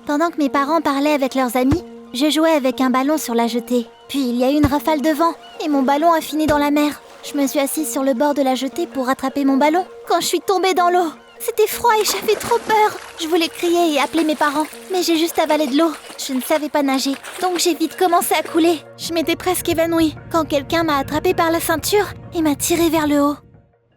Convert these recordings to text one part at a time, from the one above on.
Pendant que mes parents parlaient avec leurs amis, je jouais avec un ballon sur la jetée. Puis il y a eu une rafale de vent et mon ballon a fini dans la mer. Je me suis assise sur le bord de la jetée pour rattraper mon ballon quand je suis tombée dans l'eau. C'était froid et j'avais trop peur. Je voulais crier et appeler mes parents, mais j'ai juste avalé de l'eau. Je ne savais pas nager, donc j'ai vite commencé à couler. Je m'étais presque évanouie quand quelqu'un m'a attrapée par la ceinture et m'a tirée vers le haut.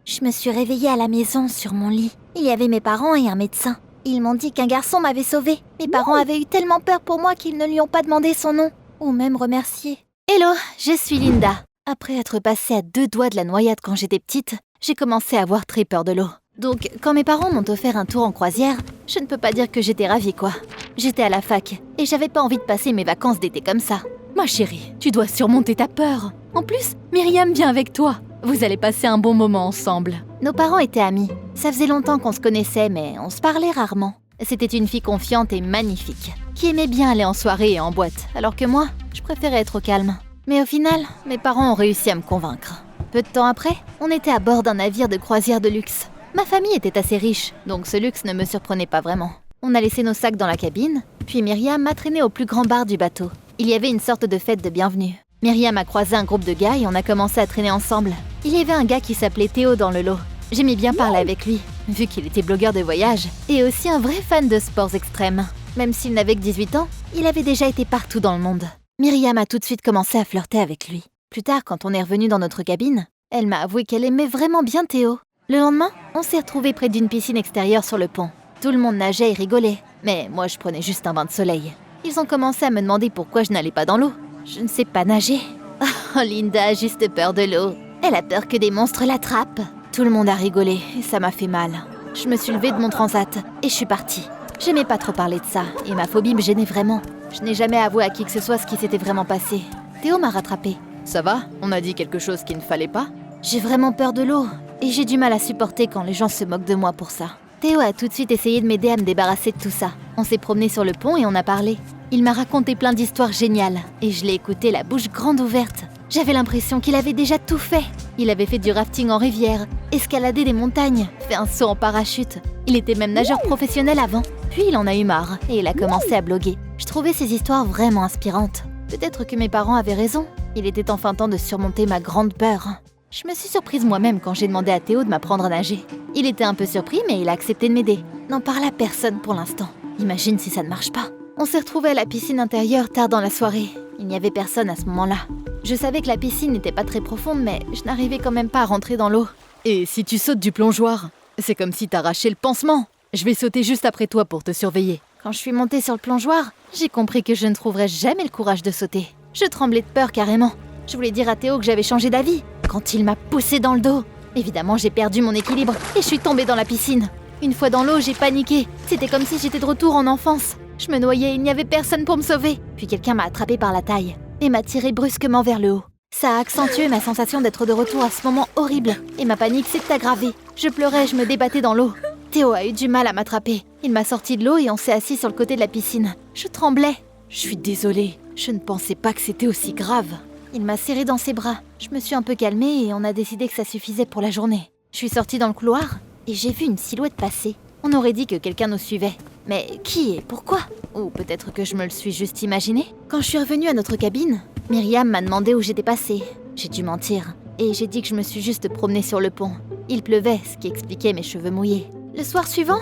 Je me suis réveillée à la maison sur mon lit. Il y avait mes parents et un médecin. Ils m'ont dit qu'un garçon m'avait sauvée. Mes parents avaient eu tellement peur pour moi qu'ils ne lui ont pas demandé son nom, ou même remercié. Hello, je suis Linda. Après être passée à 2 doigts de la noyade quand j'étais petite, j'ai commencé à avoir très peur de l'eau. Donc, quand mes parents m'ont offert un tour en croisière, je ne peux pas dire que j'étais ravie, quoi. J'étais à la fac, et j'avais pas envie de passer mes vacances d'été comme ça. Ma chérie, tu dois surmonter ta peur. En plus, Myriam vient avec toi. Vous allez passer un bon moment ensemble. Nos parents étaient amis. Ça faisait longtemps qu'on se connaissait, mais on se parlait rarement. C'était une fille confiante et magnifique, qui aimait bien aller en soirée et en boîte, alors que moi, je préférais être au calme. Mais au final, mes parents ont réussi à me convaincre. Peu de temps après, on était à bord d'un navire de croisière de luxe. Ma famille était assez riche, donc ce luxe ne me surprenait pas vraiment. On a laissé nos sacs dans la cabine, puis Myriam m'a traîné au plus grand bar du bateau. Il y avait une sorte de fête de bienvenue. Myriam a croisé un groupe de gars et on a commencé à traîner ensemble. Il y avait un gars qui s'appelait Théo dans le lot. J'aimais bien parler avec lui, vu qu'il était blogueur de voyage et aussi un vrai fan de sports extrêmes. Même s'il n'avait que 18 ans, il avait déjà été partout dans le monde. Myriam a tout de suite commencé à flirter avec lui. Plus tard, quand on est revenu dans notre cabine, elle m'a avoué qu'elle aimait vraiment bien Théo. Le lendemain, on s'est retrouvés près d'une piscine extérieure sur le pont. Tout le monde nageait et rigolait, mais moi je prenais juste un bain de soleil. Ils ont commencé à me demander pourquoi je n'allais pas dans l'eau. Je ne sais pas nager. Oh, Linda a juste peur de l'eau. Elle a peur que des monstres l'attrapent. Tout le monde a rigolé et ça m'a fait mal. Je me suis levée de mon transat et je suis partie. J'aimais pas trop parler de ça et ma phobie me gênait vraiment. Je n'ai jamais avoué à qui que ce soit ce qui s'était vraiment passé. Théo m'a rattrapée. Ça va? On a dit quelque chose qu'il ne fallait pas? J'ai vraiment peur de l'eau et j'ai du mal à supporter quand les gens se moquent de moi pour ça. Théo a tout de suite essayé de m'aider à me débarrasser de tout ça. On s'est promené sur le pont et on a parlé. Il m'a raconté plein d'histoires géniales et je l'ai écouté la bouche grande ouverte. J'avais l'impression qu'il avait déjà tout fait. Il avait fait du rafting en rivière, escaladé des montagnes, fait un saut en parachute. Il était même nageur professionnel avant. Puis il en a eu marre et il a commencé à bloguer. Je trouvais ces histoires vraiment inspirantes. Peut-être que mes parents avaient raison. Il était enfin temps de surmonter ma grande peur. Je me suis surprise moi-même quand j'ai demandé à Théo de m'apprendre à nager. Il était un peu surpris, mais il a accepté de m'aider. N'en parle à personne pour l'instant. Imagine si ça ne marche pas. On s'est retrouvés à la piscine intérieure tard dans la soirée. Il n'y avait personne à ce moment-là. Je savais que la piscine n'était pas très profonde, mais je n'arrivais quand même pas à rentrer dans l'eau. Et si tu sautes du plongeoir? C'est comme si t'arrachais le pansement. Je vais sauter juste après toi pour te surveiller. Quand je suis montée sur le plongeoir, j'ai compris que je ne trouverais jamais le courage de sauter. Je tremblais de peur carrément. Je voulais dire à Théo que j'avais changé d'avis quand il m'a poussée dans le dos. Évidemment, j'ai perdu mon équilibre et je suis tombée dans la piscine. Une fois dans l'eau, j'ai paniqué. C'était comme si j'étais de retour en enfance. Je me noyais et il n'y avait personne pour me sauver. Puis quelqu'un m'a attrapée par la taille et m'a tirée brusquement vers le haut. Ça a accentué ma sensation d'être de retour à ce moment horrible et ma panique s'est aggravée. Je pleurais, je me débattais dans l'eau. Théo a eu du mal à m'attraper. Il m'a sorti de l'eau et on s'est assis sur le côté de la piscine. Je tremblais. Je suis désolée, je ne pensais pas que c'était aussi grave. Il m'a serré dans ses bras. Je me suis un peu calmée et on a décidé que ça suffisait pour la journée. Je suis sortie dans le couloir et j'ai vu une silhouette passer. On aurait dit que quelqu'un nous suivait. Mais qui et pourquoi? Ou peut-être que je me le suis juste imaginé. Quand je suis revenue à notre cabine, Myriam m'a demandé où j'étais passée. J'ai dû mentir. Et j'ai dit que je me suis juste promenée sur le pont. Il pleuvait, ce qui expliquait mes cheveux mouillés. Le soir suivant,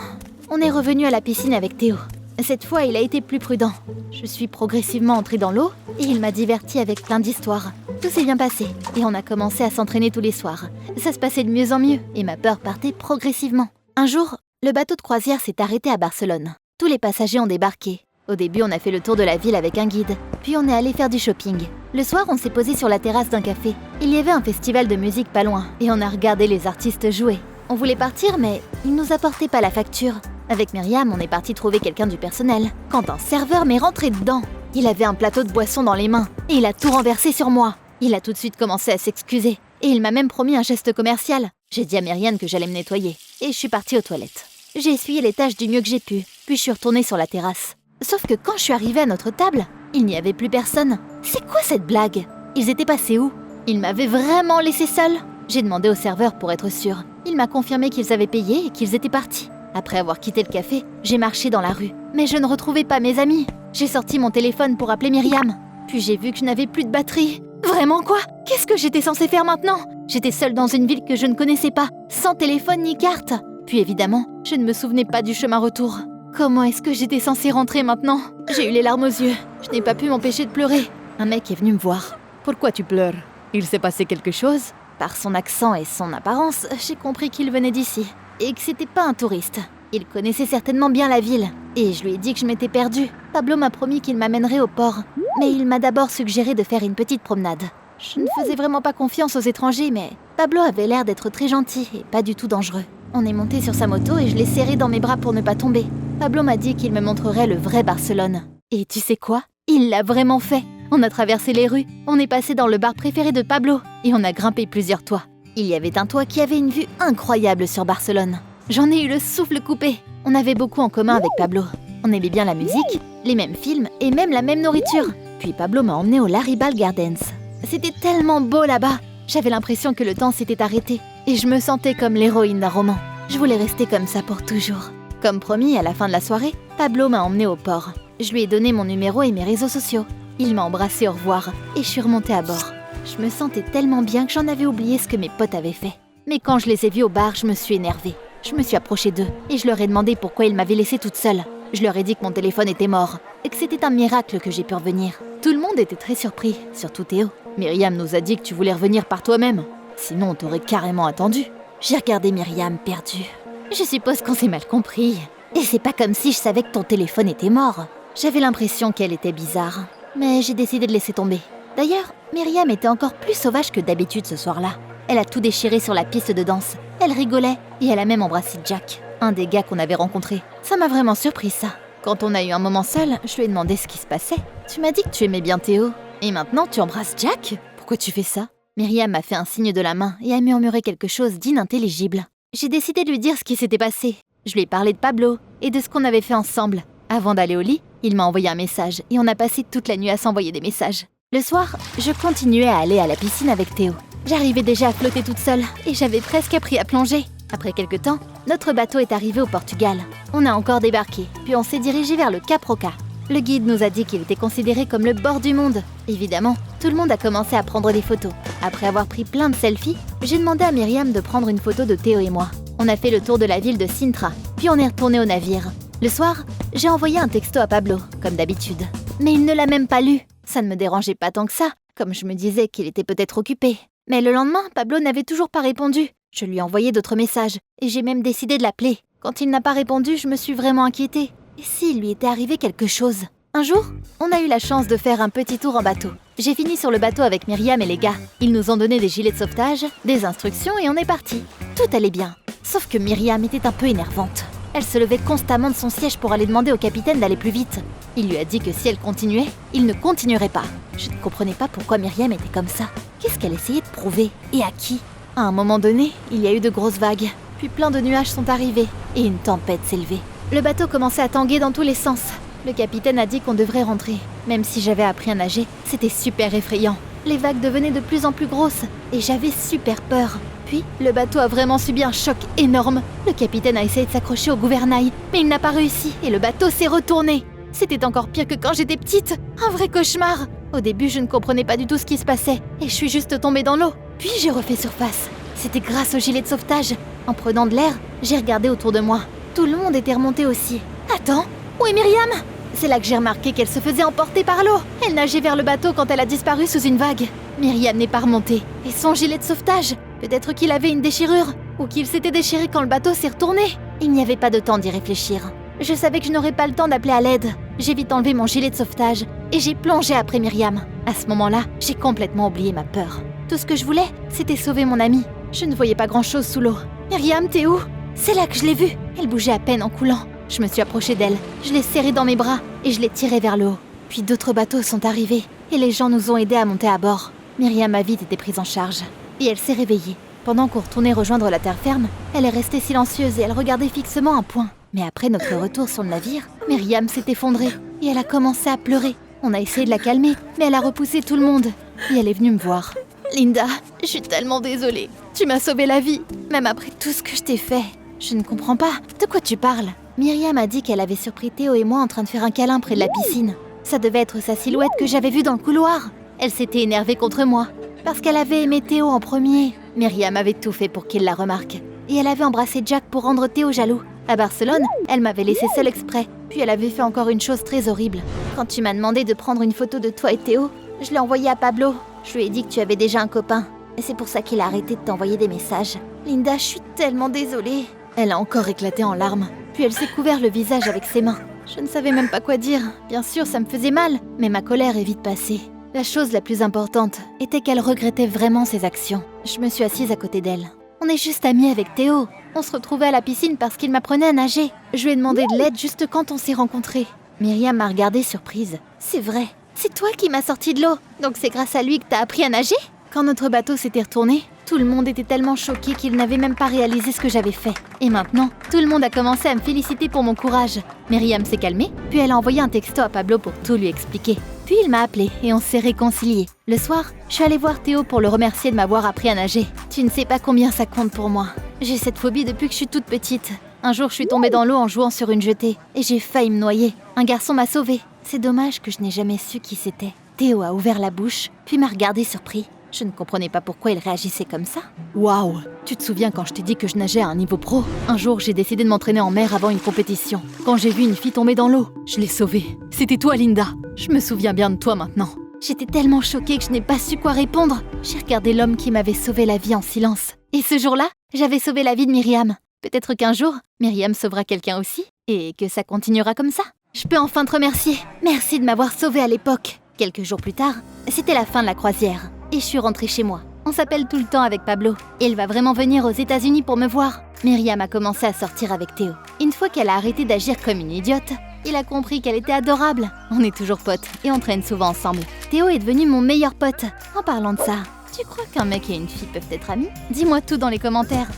on est revenu à la piscine avec Théo. Cette fois, il a été plus prudent. Je suis progressivement entrée dans l'eau et il m'a divertie avec plein d'histoires. Tout s'est bien passé et on a commencé à s'entraîner tous les soirs. Ça se passait de mieux en mieux et ma peur partait progressivement. Un jour, le bateau de croisière s'est arrêté à Barcelone. Tous les passagers ont débarqué. Au début, on a fait le tour de la ville avec un guide. Puis on est allé faire du shopping. Le soir, on s'est posé sur la terrasse d'un café. Il y avait un festival de musique pas loin et on a regardé les artistes jouer. On voulait partir, mais ils nous apportaient pas la facture. Avec Myriam, on est parti trouver quelqu'un du personnel. Quand un serveur m'est rentré dedans, il avait un plateau de boisson dans les mains et il a tout renversé sur moi. Il a tout de suite commencé à s'excuser et il m'a même promis un geste commercial. J'ai dit à Myriam que j'allais me nettoyer et je suis partie aux toilettes. J'ai essuyé les taches du mieux que j'ai pu, puis je suis retournée sur la terrasse. Sauf que quand je suis arrivée à notre table, il n'y avait plus personne. C'est quoi cette blague? Ils étaient passés où? Ils m'avaient vraiment laissé seule? J'ai demandé au serveur pour être sûre. Il m'a confirmé qu'ils avaient payé et qu'ils étaient partis. Après avoir quitté le café, j'ai marché dans la rue. Mais je ne retrouvais pas mes amis. J'ai sorti mon téléphone pour appeler Myriam. Puis j'ai vu que je n'avais plus de batterie. Vraiment quoi? Qu'est-ce que j'étais censée faire maintenant? J'étais seule dans une ville que je ne connaissais pas, sans téléphone ni carte. Puis évidemment, je ne me souvenais pas du chemin retour. Comment est-ce que j'étais censée rentrer maintenant? J'ai eu les larmes aux yeux. Je n'ai pas pu m'empêcher de pleurer. Un mec est venu me voir. Pourquoi tu pleures? Il s'est passé quelque chose? Par son accent et son apparence, j'ai compris qu'il venait d'ici. Et que c'était pas un touriste. Il connaissait certainement bien la ville. Et je lui ai dit que je m'étais perdue. Pablo m'a promis qu'il m'amènerait au port. Mais il m'a d'abord suggéré de faire une petite promenade. Je ne faisais vraiment pas confiance aux étrangers, mais Pablo avait l'air d'être très gentil et pas du tout dangereux. On est monté sur sa moto et je l'ai serré dans mes bras pour ne pas tomber. Pablo m'a dit qu'il me montrerait le vrai Barcelone. Et tu sais quoi? Il l'a vraiment fait. On a traversé les rues, on est passé dans le bar préféré de Pablo et on a grimpé plusieurs toits. Il y avait un toit qui avait une vue incroyable sur Barcelone. J'en ai eu le souffle coupé. On avait beaucoup en commun avec Pablo. On aimait bien la musique, les mêmes films et même la même nourriture. Puis Pablo m'a emmené au Larribal Gardens. C'était tellement beau là-bas. J'avais l'impression que le temps s'était arrêté et je me sentais comme l'héroïne d'un roman. Je voulais rester comme ça pour toujours. Comme promis, à la fin de la soirée, Pablo m'a emmené au port. Je lui ai donné mon numéro et mes réseaux sociaux. Il m'a embrassé au revoir et je suis remontée à bord. Je me sentais tellement bien que j'en avais oublié ce que mes potes avaient fait. Mais quand je les ai vus au bar, je me suis énervée. Je me suis approchée d'eux et je leur ai demandé pourquoi ils m'avaient laissée toute seule. Je leur ai dit que mon téléphone était mort et que c'était un miracle que j'ai pu revenir. Tout le monde était très surpris, surtout Théo. Myriam nous a dit que tu voulais revenir par toi-même. Sinon, on t'aurait carrément attendu. J'ai regardé Myriam perdue. Je suppose qu'on s'est mal compris. Et c'est pas comme si je savais que ton téléphone était mort. J'avais l'impression qu'elle était bizarre. Mais j'ai décidé de laisser tomber. D'ailleurs, Myriam était encore plus sauvage que d'habitude ce soir-là. Elle a tout déchiré sur la piste de danse. Elle rigolait et elle a même embrassé Jack, un des gars qu'on avait rencontrés. Ça m'a vraiment surpris ça. Quand on a eu un moment seul, je lui ai demandé ce qui se passait. Tu m'as dit que tu aimais bien Théo. Et maintenant tu embrasses Jack? Pourquoi tu fais ça? Myriam m'a fait un signe de la main et a murmuré quelque chose d'inintelligible. J'ai décidé de lui dire ce qui s'était passé. Je lui ai parlé de Pablo et de ce qu'on avait fait ensemble. Avant d'aller au lit, il m'a envoyé un message et on a passé toute la nuit à s'envoyer des messages. Le soir, je continuais à aller à la piscine avec Théo. J'arrivais déjà à flotter toute seule et j'avais presque appris à plonger. Après quelque temps, notre bateau est arrivé au Portugal. On a encore débarqué, puis on s'est dirigé vers le Cap Roca. Le guide nous a dit qu'il était considéré comme le bord du monde. Évidemment, tout le monde a commencé à prendre des photos. Après avoir pris plein de selfies, j'ai demandé à Myriam de prendre une photo de Théo et moi. On a fait le tour de la ville de Sintra, puis on est retourné au navire. Le soir, j'ai envoyé un texto à Pablo, comme d'habitude. Mais il ne l'a même pas lu. Ça ne me dérangeait pas tant que ça, comme je me disais qu'il était peut-être occupé. Mais le lendemain, Pablo n'avait toujours pas répondu. Je lui ai envoyé d'autres messages, et j'ai même décidé de l'appeler. Quand il n'a pas répondu, je me suis vraiment inquiétée. Et s'il lui était arrivé quelque chose? Un jour, on a eu la chance de faire un petit tour en bateau. J'ai fini sur le bateau avec Myriam et les gars. Ils nous ont donné des gilets de sauvetage, des instructions et on est parti. Tout allait bien. Sauf que Myriam était un peu énervante. Elle se levait constamment de son siège pour aller demander au capitaine d'aller plus vite. Il lui a dit que si elle continuait, il ne continuerait pas. Je ne comprenais pas pourquoi Myriam était comme ça. Qu'est-ce qu'elle essayait de prouver? Et à qui? À un moment donné, il y a eu de grosses vagues. Puis plein de nuages sont arrivés et une tempête s'est levée. Le bateau commençait à tanguer dans tous les sens. Le capitaine a dit qu'on devrait rentrer. Même si j'avais appris à nager, c'était super effrayant. Les vagues devenaient de plus en plus grosses et j'avais super peur. Puis, le bateau a vraiment subi un choc énorme. Le capitaine a essayé de s'accrocher au gouvernail, mais il n'a pas réussi et le bateau s'est retourné. C'était encore pire que quand j'étais petite. Un vrai cauchemar. Au début, je ne comprenais pas du tout ce qui se passait et je suis juste tombée dans l'eau. Puis j'ai refait surface. C'était grâce au gilet de sauvetage. En prenant de l'air, j'ai regardé autour de moi. Tout le monde était remonté aussi. Attends, où est Myriam? C'est là que j'ai remarqué qu'elle se faisait emporter par l'eau. Elle nageait vers le bateau quand elle a disparu sous une vague. Myriam n'est pas remontée. Et son gilet de sauvetage? Peut-être qu'il avait une déchirure, ou qu'il s'était déchiré quand le bateau s'est retourné. Il n'y avait pas de temps d'y réfléchir. Je savais que je n'aurais pas le temps d'appeler à l'aide. J'ai vite enlevé mon gilet de sauvetage et j'ai plongé après Myriam. À ce moment-là, j'ai complètement oublié ma peur. Tout ce que je voulais, c'était sauver mon amie. Je ne voyais pas grand-chose sous l'eau. Myriam, t'es où? C'est là que je l'ai vue. Elle bougeait à peine en coulant. Je me suis approchée d'elle, je l'ai serrée dans mes bras et je l'ai tirée vers le haut. Puis d'autres bateaux sont arrivés et les gens nous ont aidés à monter à bord. Myriam a vite été prise en charge et elle s'est réveillée. Pendant qu'on retournait rejoindre la terre ferme, elle est restée silencieuse et elle regardait fixement un point. Mais après notre retour sur le navire, Myriam s'est effondrée et elle a commencé à pleurer. On a essayé de la calmer, mais elle a repoussé tout le monde et elle est venue me voir. Linda, je suis tellement désolée. Tu m'as sauvé la vie, même après tout ce que je t'ai fait. Je ne comprends pas. De quoi tu parles? Myriam a dit qu'elle avait surpris Théo et moi en train de faire un câlin près de la piscine. Ça devait être sa silhouette que j'avais vue dans le couloir. Elle s'était énervée contre moi. Parce qu'elle avait aimé Théo en premier. Myriam avait tout fait pour qu'il la remarque. Et elle avait embrassé Jack pour rendre Théo jaloux. À Barcelone, elle m'avait laissé seule exprès. Puis elle avait fait encore une chose très horrible. Quand tu m'as demandé de prendre une photo de toi et Théo, je l'ai envoyée à Pablo. Je lui ai dit que tu avais déjà un copain. Et c'est pour ça qu'il a arrêté de t'envoyer des messages. Linda, je suis tellement désolée. Elle a encore éclaté en larmes. Puis elle s'est couvert le visage avec ses mains. Je ne savais même pas quoi dire. Bien sûr, ça me faisait mal, mais ma colère est vite passée. La chose la plus importante était qu'elle regrettait vraiment ses actions. Je me suis assise à côté d'elle. On est juste amis avec Théo. On se retrouvait à la piscine parce qu'il m'apprenait à nager. Je lui ai demandé de l'aide juste quand on s'est rencontrés. Myriam m'a regardée surprise. C'est vrai, c'est toi qui m'as sorti de l'eau. Donc c'est grâce à lui que t'as appris à nager? Quand notre bateau s'était retourné, tout le monde était tellement choqué qu'il n'avait même pas réalisé ce que j'avais fait. Et maintenant, tout le monde a commencé à me féliciter pour mon courage. Myriam s'est calmée, puis elle a envoyé un texto à Pablo pour tout lui expliquer. Puis il m'a appelé et on s'est réconciliés. Le soir, je suis allée voir Théo pour le remercier de m'avoir appris à nager. Tu ne sais pas combien ça compte pour moi. J'ai cette phobie depuis que je suis toute petite. Un jour, je suis tombée dans l'eau en jouant sur une jetée et j'ai failli me noyer. Un garçon m'a sauvée. C'est dommage que je n'ai jamais su qui c'était. Théo a ouvert la bouche, puis m'a regardé surpris. Je ne comprenais pas pourquoi il réagissait comme ça. Waouh! Tu te souviens quand je t'ai dit que je nageais à un niveau pro? Un jour, j'ai décidé de m'entraîner en mer avant une compétition. Quand j'ai vu une fille tomber dans l'eau, je l'ai sauvée. C'était toi, Linda. Je me souviens bien de toi maintenant. J'étais tellement choquée que je n'ai pas su quoi répondre. J'ai regardé l'homme qui m'avait sauvé la vie en silence. Et ce jour-là, j'avais sauvé la vie de Myriam. Peut-être qu'un jour, Myriam sauvera quelqu'un aussi, et que ça continuera comme ça. Je peux enfin te remercier. Merci de m'avoir sauvée à l'époque. Quelques jours plus tard, c'était la fin de la croisière. Et je suis rentrée chez moi. On s'appelle tout le temps avec Pablo. Il va vraiment venir aux États-Unis pour me voir. Myriam a commencé à sortir avec Théo. Une fois qu'elle a arrêté d'agir comme une idiote, il a compris qu'elle était adorable. On est toujours potes et on traîne souvent ensemble. Théo est devenu mon meilleur pote. En parlant de ça, tu crois qu'un mec et une fille peuvent être amis? Dis-moi tout dans les commentaires.